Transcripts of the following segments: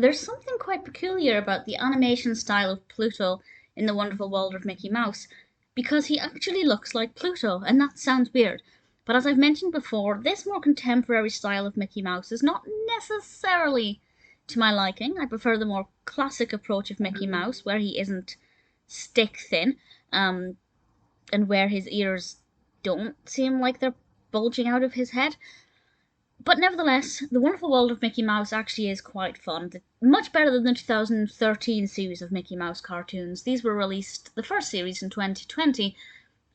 There's something quite peculiar about the animation style of Pluto in The Wonderful World of Mickey Mouse, because he actually looks like Pluto, and that sounds weird. But as I've mentioned before, this more contemporary style of Mickey Mouse is not necessarily to my liking. I prefer the more classic approach of Mickey Mouse, where he isn't stick thin, and where his ears don't seem like they're bulging out of his head. But nevertheless, The Wonderful World of Mickey Mouse actually is quite fun. Much better than the 2013 series of Mickey Mouse cartoons. These were released, the first series in 2020,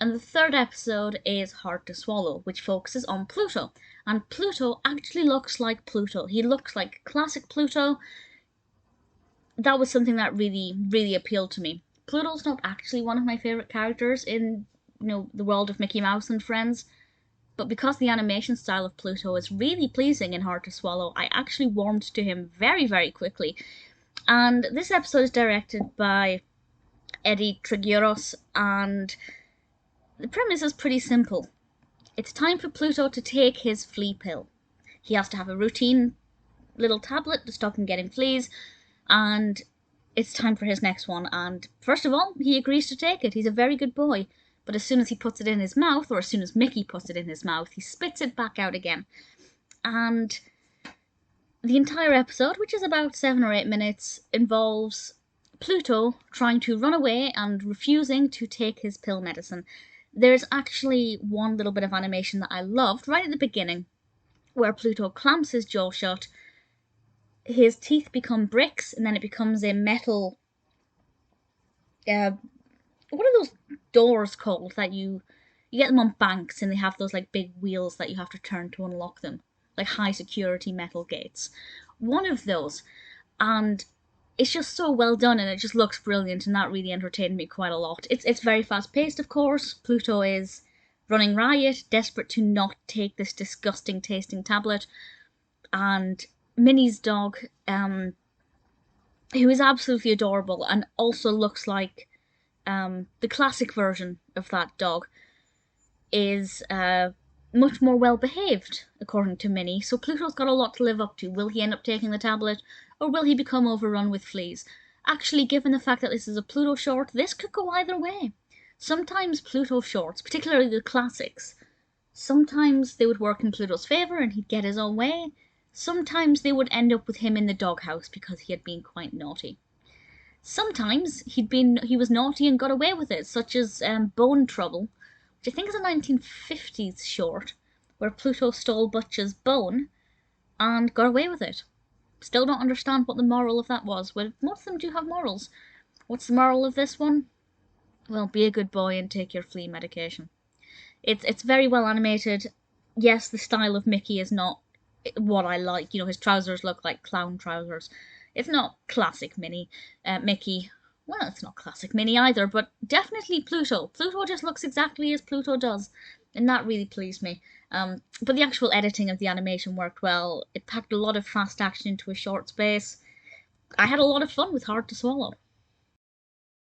and the third episode is Hard to Swallow, which focuses on Pluto. And Pluto actually looks like Pluto. He looks like classic Pluto. That was something that really, really appealed to me. Pluto's not actually one of my favourite characters in, the world of Mickey Mouse and Friends, but because the animation style of Pluto is really pleasing and hard to swallow, I actually warmed to him very, very quickly. And this episode is directed by Eddie Trigueros, and the premise is pretty simple. It's time for Pluto to take his flea pill. He has to have a routine little tablet to stop him getting fleas, and it's time for his next one. And first of all, he agrees to take it. He's a very good boy. But as soon as he puts it in his mouth, or as soon as Mickey puts it in his mouth, he spits it back out again. And the entire episode, which is about 7 or 8 minutes, involves Pluto trying to run away and refusing to take his pill medicine. There's actually one little bit of animation that I loved right at the beginning, where Pluto clamps his jaw shut, his teeth become bricks, and then it becomes a metal... what are those doors called that you get them on banks, and they have those like big wheels that you have to turn to unlock them, like high security metal gates? One of those, and it's just so well done, and it just looks brilliant, and that really entertained me quite a lot. It's very fast paced, of course. Pluto is running riot, desperate to not take this disgusting tasting tablet, and Minnie's dog, who is absolutely adorable and also looks like the classic version of that dog, is much more well behaved, according to Minnie. So Pluto's got a lot to live up to. Will he end up taking the tablet, or will he become overrun with fleas? Actually, given the fact that this is a Pluto short, this could go either way. Sometimes Pluto shorts, particularly the classics, sometimes they would work in Pluto's favour and he'd get his own way. Sometimes they would end up with him in the doghouse because he had been quite naughty. Sometimes he was naughty and got away with it, such as Bone Trouble, which I think is a 1950s short, where Pluto stole Butch's bone and got away with it. Still don't understand what the moral of that was. Well, most of them do have morals. What's the moral of this one? Well, be a good boy and take your flea medication. It's very well animated. Yes, the style of Mickey is not what I like. His trousers look like clown trousers. It's not classic Mickey. Well, it's not classic Minnie either, but definitely Pluto. Pluto just looks exactly as Pluto does, and that really pleased me. But the actual editing of the animation worked well. It packed a lot of fast action into a short space. I had a lot of fun with Hard to Swallow.